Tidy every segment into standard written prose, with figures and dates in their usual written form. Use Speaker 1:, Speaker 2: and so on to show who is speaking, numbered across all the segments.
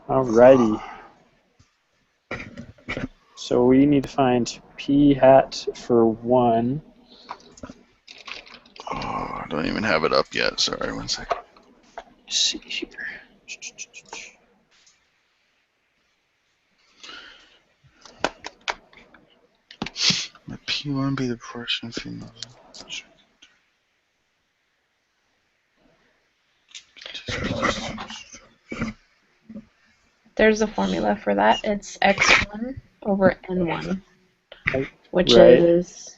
Speaker 1: Alrighty. So we need to find p hat for 1.
Speaker 2: Oh, I don't even have it up yet. Sorry, one second.
Speaker 1: Let's see here.
Speaker 2: Let P1 be the proportion of females.
Speaker 3: There's a formula for that. It's x1 over n1, which
Speaker 1: Right.
Speaker 3: is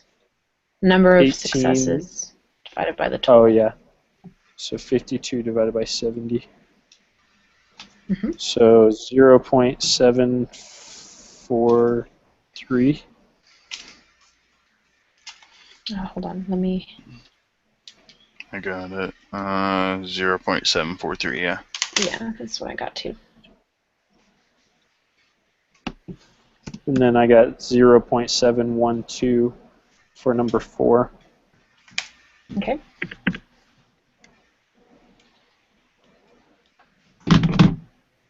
Speaker 3: number of
Speaker 1: 18.
Speaker 3: successes divided by the total.
Speaker 1: Oh, yeah. So 52 divided by 70.
Speaker 3: Mm-hmm.
Speaker 1: So 0.743.
Speaker 3: Hold on, let me.
Speaker 2: I got it. 0.743, yeah.
Speaker 3: Yeah, that's what I got too.
Speaker 1: And then I got 0.712 for number 4.
Speaker 3: Okay.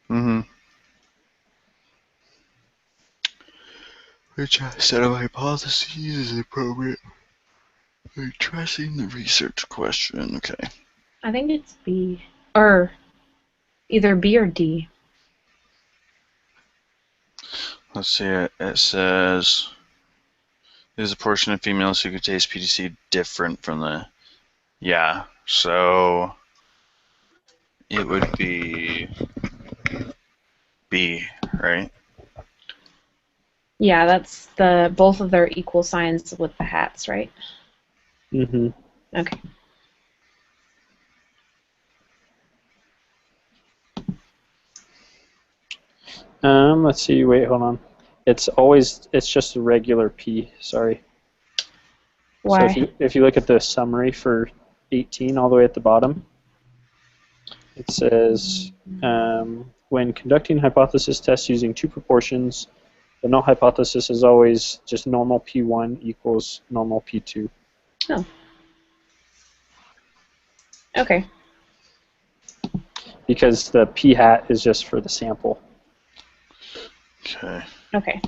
Speaker 2: Mm-hmm. Which set of hypotheses is appropriate for addressing the research question? Okay.
Speaker 3: I think it's B. Or either B or D.
Speaker 2: Let's see. It says, there's a portion of females who could taste PTC different from the... Yeah, so it would be B, right?
Speaker 3: Yeah, that's the both of their equal signs with the hats, right?
Speaker 1: Mm-hmm.
Speaker 3: Okay.
Speaker 1: Let's see. Wait, hold on. It's just a regular P. Sorry.
Speaker 3: Why?
Speaker 1: So if you look at the summary for 18 all the way at the bottom, it says when conducting hypothesis tests using 2 proportions, the null hypothesis is always just normal P1 equals normal P2.
Speaker 3: Oh. Okay.
Speaker 1: Because the P hat is just for the sample.
Speaker 2: Okay.
Speaker 3: Okay.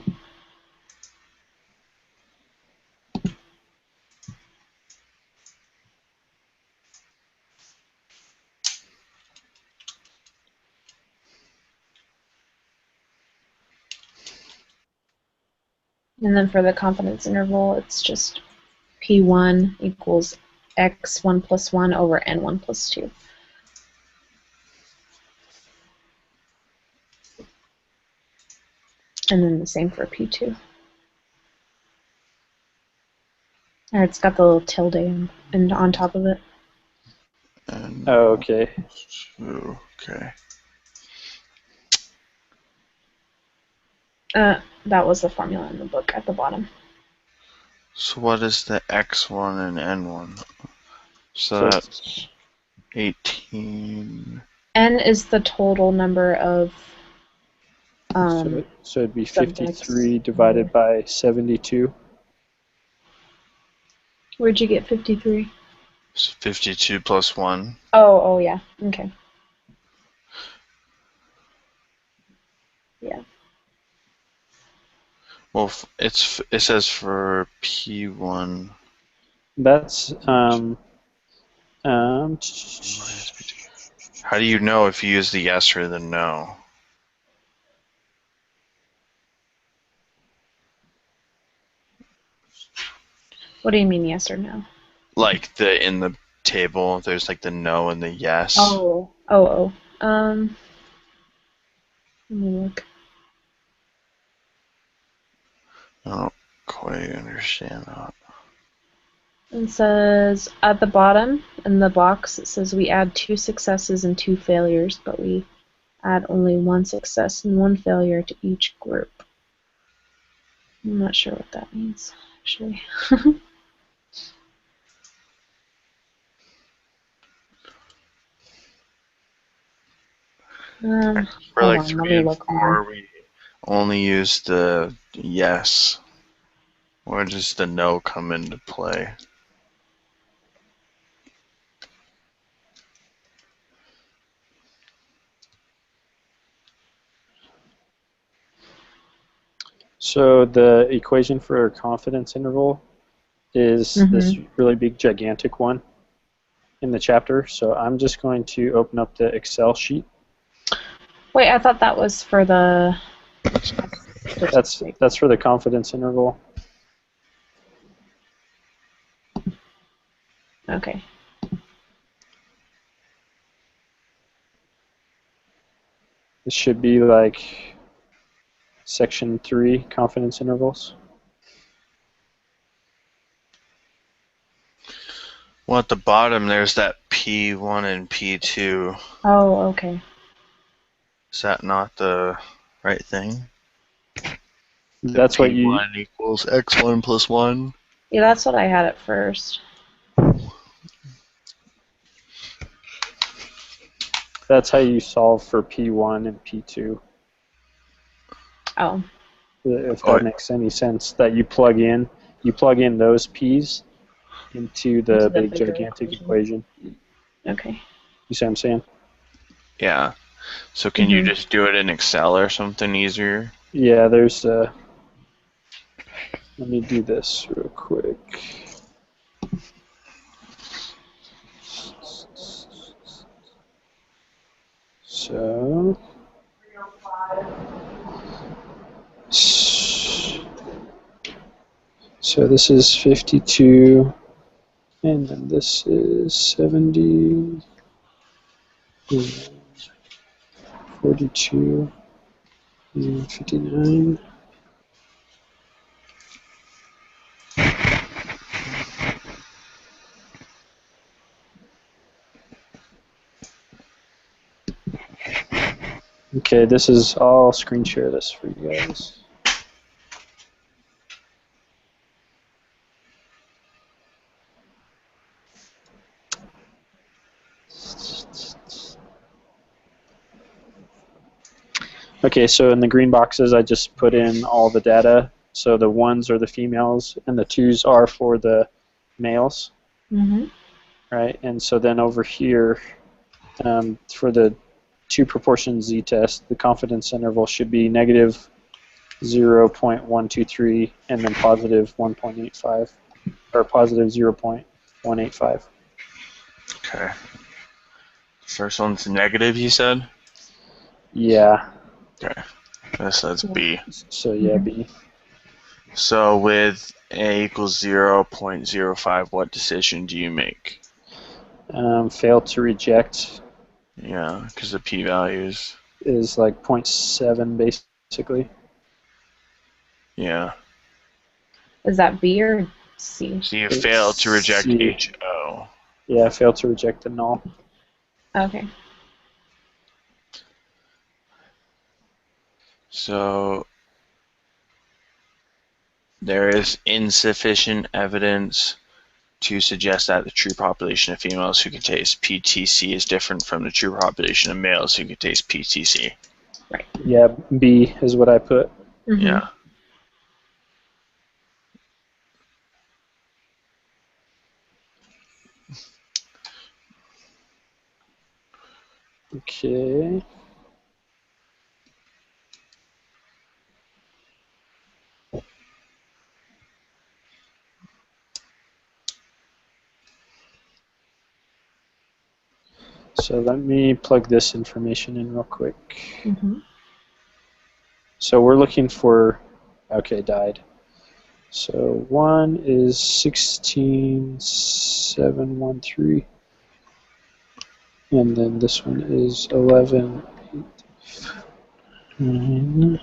Speaker 3: And then for the confidence interval, it's just P1 equals x1 plus 1 over n1 plus 2. And then the same for P2. Or it's got the little tilde and on top of it.
Speaker 2: And
Speaker 1: Oh, okay.
Speaker 2: Okay.
Speaker 3: That was the formula in the book at the bottom.
Speaker 2: So what is the X1 and N1? So that's 18.
Speaker 3: N is the total number of
Speaker 1: So it'd be
Speaker 3: subjects.
Speaker 1: 53 divided by 72.
Speaker 3: Where'd you get 53?
Speaker 2: So 52 plus 1.
Speaker 3: Oh, yeah. Okay. Yeah.
Speaker 2: Well, it says for P1.
Speaker 1: That's
Speaker 2: How do you know if you use the yes or the no?
Speaker 3: What do you mean yes or no?
Speaker 2: Like in the table, there's like the no and the yes.
Speaker 3: Oh. Let me look.
Speaker 2: I don't quite understand that.
Speaker 3: It says at the bottom in the box, it says we add 2 successes and 2 failures, but we add only 1 success and 1 failure to each group. I'm not sure what that means, actually.
Speaker 2: For like 3 and 4, we only use the yes. Where does the no come into play?
Speaker 1: So the equation for a confidence interval is this really big, gigantic one in the chapter. So I'm just going to open up the Excel sheet.
Speaker 3: Wait, I thought that was for the...
Speaker 1: That's for the confidence interval.
Speaker 3: Okay.
Speaker 1: This should be like section 3, confidence intervals.
Speaker 2: Well, at the bottom, there's that P1 and P2.
Speaker 3: Oh, okay.
Speaker 2: Is that not the right thing?
Speaker 1: That's what you...
Speaker 2: P1 equals x1 plus 1.
Speaker 3: Yeah, that's what I had at first.
Speaker 1: That's how you solve for P1 and P2.
Speaker 3: Oh.
Speaker 1: If that makes any sense, that you plug in those P's into the big gigantic equation.
Speaker 3: Okay.
Speaker 1: You see what I'm saying?
Speaker 2: Yeah. So can you just do it in Excel or something easier?
Speaker 1: Yeah, there's let me do this real quick. So this is 52, and then this is 70, and 42, and 59. Okay, this is, I'll screen share this for you guys. Okay, so in the green boxes, I just put in all the data. So the 1s are the females, and the 2s are for the males. Right, and so then over here, for the 2 proportion z-test, the confidence interval should be negative 0.123 and then positive 1.85, or positive 0.185.
Speaker 2: Okay. First one's negative, you said?
Speaker 1: Yeah.
Speaker 2: Okay. That's B.
Speaker 1: So yeah, B.
Speaker 2: So with A equals 0.05, what decision do you make?
Speaker 1: Fail to reject.
Speaker 2: Yeah, because the p-values
Speaker 1: is like 0.7 basically.
Speaker 2: Yeah.
Speaker 3: Is that B or C?
Speaker 2: So you fail to reject
Speaker 1: C.
Speaker 2: HO.
Speaker 1: Yeah, fail to reject the null.
Speaker 3: Okay.
Speaker 2: So there is insufficient evidence to suggest that the true population of females who can taste PTC is different from the true population of males who can taste PTC.
Speaker 3: Right.
Speaker 1: Yeah, B is what I put.
Speaker 2: Yeah.
Speaker 1: Okay. So let me plug this information in real quick. So we're looking for, okay, died. So 1 is 16,713. And then this one is 11, 9,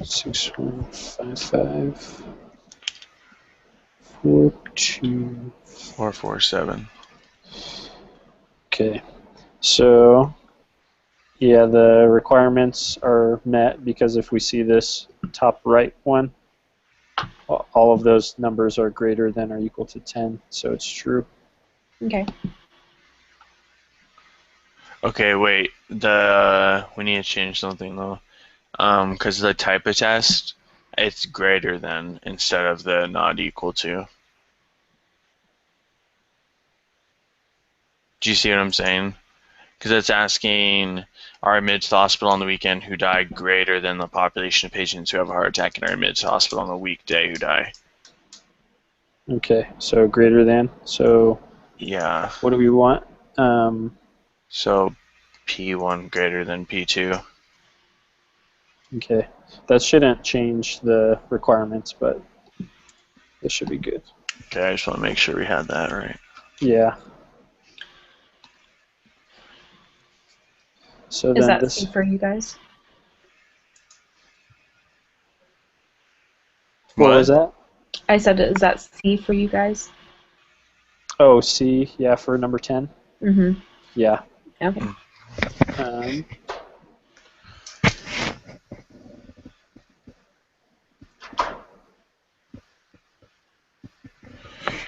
Speaker 1: 6155, 42.
Speaker 2: 447.
Speaker 1: Okay, so yeah, the requirements are met because if we see this top right one, all of those numbers are greater than or equal to 10, so it's true.
Speaker 3: Okay.
Speaker 2: Okay, wait. We need to change something though. Because the type of test, it's greater than instead of the not equal to. Do you see what I'm saying? Because it's asking, are admitted to the hospital on the weekend who die greater than the population of patients who have a heart attack and are admitted to the hospital on the weekday who die?
Speaker 1: Okay, so greater than. So
Speaker 2: Yeah.
Speaker 1: what do we want?
Speaker 2: So P1 greater than P2.
Speaker 1: Okay, that shouldn't change the requirements, but it should be good.
Speaker 2: Okay, I just want to make sure we had that right.
Speaker 1: Yeah. So
Speaker 3: Is
Speaker 1: then
Speaker 3: that C for you guys?
Speaker 1: What was that?
Speaker 3: I said, is that C for you guys?
Speaker 1: Oh, C, yeah, for number 10.
Speaker 3: Mm-hmm.
Speaker 1: Yeah.
Speaker 3: Okay.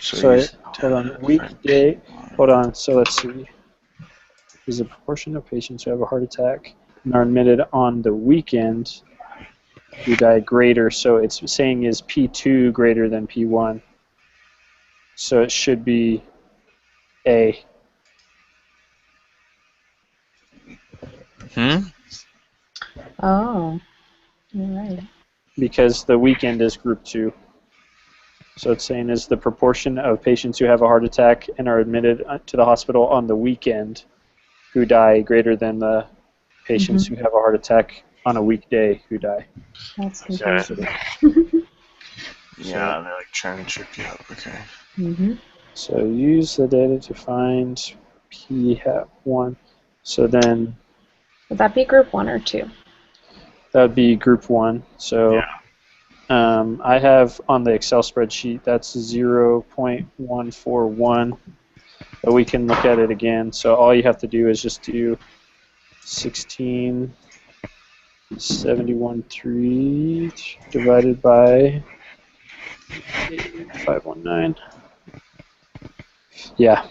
Speaker 1: So hold on, weekday. Hold on. So let's see. Is the proportion of patients who have a heart attack and are admitted on the weekend who die greater? So it's saying is P2 greater than P1. So it should be A.
Speaker 3: Oh, all right.
Speaker 1: Because the weekend is group 2. So it's saying is the proportion of patients who have a heart attack and are admitted to the hospital on the weekend who die greater than the patients who have a heart attack on a weekday who die.
Speaker 3: That's confusing.
Speaker 2: Yeah, they're like trying to trip you up. Okay.
Speaker 3: Mm-hmm.
Speaker 1: So use the data to find P hat 1. So then
Speaker 3: Would that be group 1 or 2?
Speaker 1: that would be group 1. So I have on the Excel spreadsheet that's 0.141, but we can look at it again. So all you have to do is just do 1671.3 divided by 519. Yeah,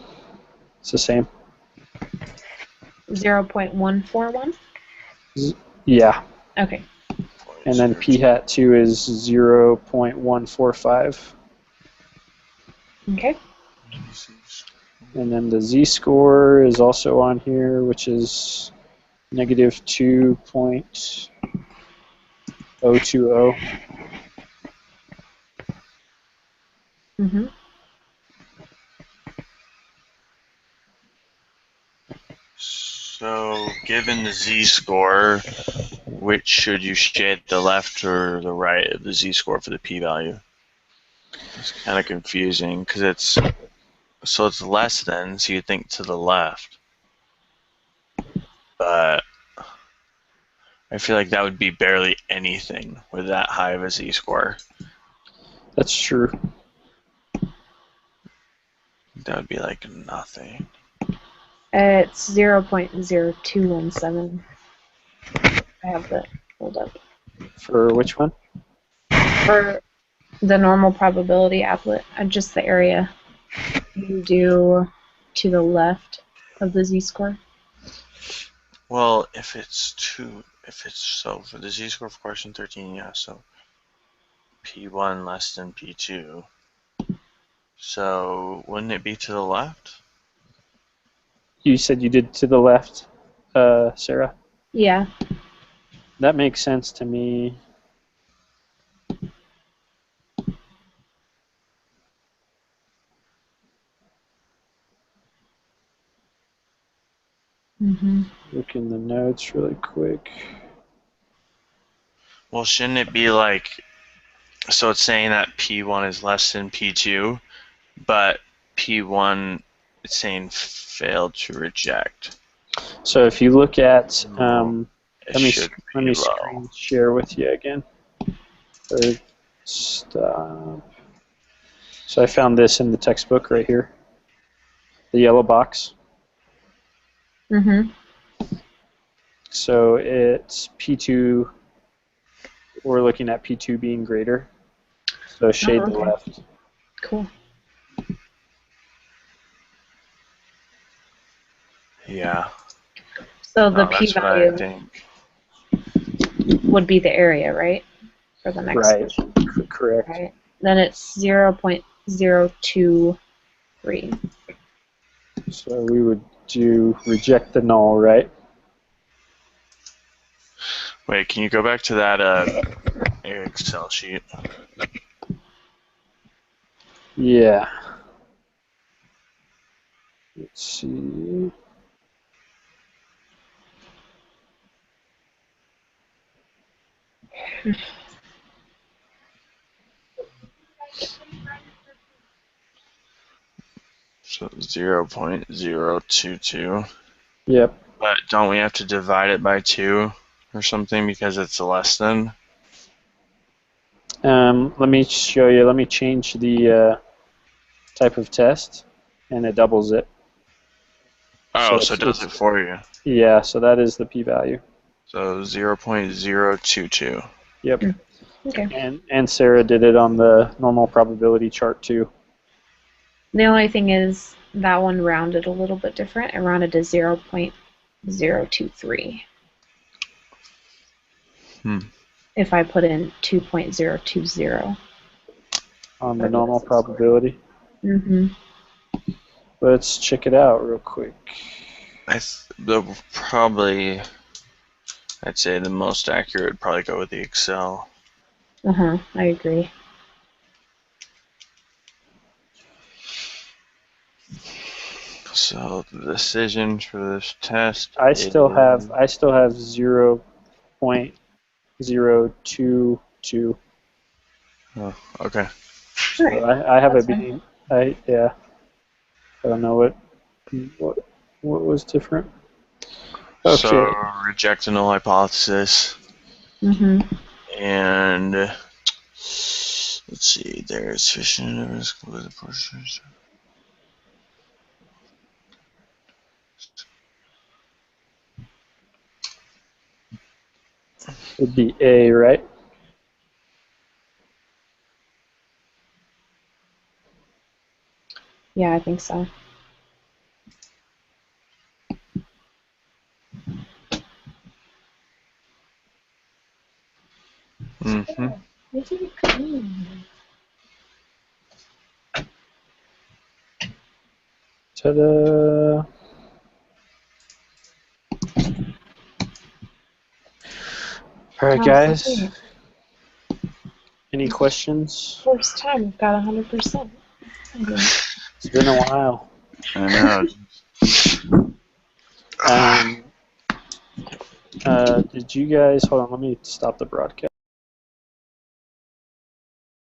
Speaker 1: it's the same.
Speaker 3: 0.141?
Speaker 1: Yeah.
Speaker 3: Okay.
Speaker 1: And then P hat 2 is 0.145.
Speaker 3: Okay.
Speaker 1: And then the z-score is also on here, which is negative 2.020.
Speaker 3: Mm-hmm.
Speaker 2: So, given the z-score, which should you shade, the left or the right of the z-score for the p-value? It's kind of confusing because it's less than, so you think to the left. But I feel like that would be barely anything with that high of a z-score.
Speaker 1: That's true.
Speaker 2: That would be like nothing.
Speaker 3: It's 0.0217. I have that pulled up.
Speaker 1: For which one?
Speaker 3: For the normal probability applet, just the area you do to the left of the z-score.
Speaker 2: Well, if it's so for the z-score for question 13, yeah, so P1 less than P2. So wouldn't it be to the left?
Speaker 1: You said you did to the left, Sarah?
Speaker 3: Yeah.
Speaker 1: That makes sense to me.
Speaker 3: Mm-hmm.
Speaker 1: Look in the notes really quick.
Speaker 2: Well, shouldn't it be like, so it's saying that P1 is less than P2, but P1 it's saying failed to reject.
Speaker 1: So if you look at, let me
Speaker 2: low.
Speaker 1: screen share with you again. Or stop. So I found this in the textbook right here, the yellow box.
Speaker 3: Mm-hmm.
Speaker 1: So it's P2. We're looking at P2 being greater. So shade the left.
Speaker 3: Cool.
Speaker 2: Yeah.
Speaker 3: So the
Speaker 2: that's
Speaker 3: p-value
Speaker 2: what I think.
Speaker 3: would be the area, right? For the next
Speaker 1: Right.
Speaker 3: question.
Speaker 1: Correct.
Speaker 3: Right. Then it's 0.023.
Speaker 1: So we would to reject the null, right?
Speaker 2: Wait, can you go back to that Excel sheet?
Speaker 1: Yeah. Let's see.
Speaker 2: So 0.022.
Speaker 1: Yep.
Speaker 2: But don't we have to divide it by 2 or something because it's less than?
Speaker 1: Let me show you. Let me change the type of test, and it doubles it.
Speaker 2: Oh, so it
Speaker 1: it's-
Speaker 2: does it for you.
Speaker 1: Yeah, so that is the p-value.
Speaker 2: So 0.022.
Speaker 1: Yep.
Speaker 3: Okay.
Speaker 1: And Sarah did it on the normal probability chart too.
Speaker 3: The only thing is that one rounded a little bit different. It rounded to 0.023. If I put in 2.020.
Speaker 1: On the normal probability.
Speaker 3: Mm-hmm.
Speaker 1: Let's check it out real quick.
Speaker 2: Probably, I'd say the most accurate would probably go with the Excel.
Speaker 3: Uh-huh, I agree.
Speaker 2: So the decision for this test.
Speaker 1: I still have 0.022.
Speaker 2: Oh, okay.
Speaker 1: So I have it being. I don't know what was different. Okay.
Speaker 2: So reject the null hypothesis.
Speaker 3: Mm-hmm.
Speaker 2: And let's see, there's sufficient risk with the portions.
Speaker 1: It'd be A, right?
Speaker 3: Yeah, I think so.
Speaker 2: Mm-hmm.
Speaker 1: Ta-da! All right, guys. Any questions?
Speaker 3: First time we've got 100%.
Speaker 1: It's been a while.
Speaker 2: I know.
Speaker 1: Did you guys hold on? Let me stop the broadcast.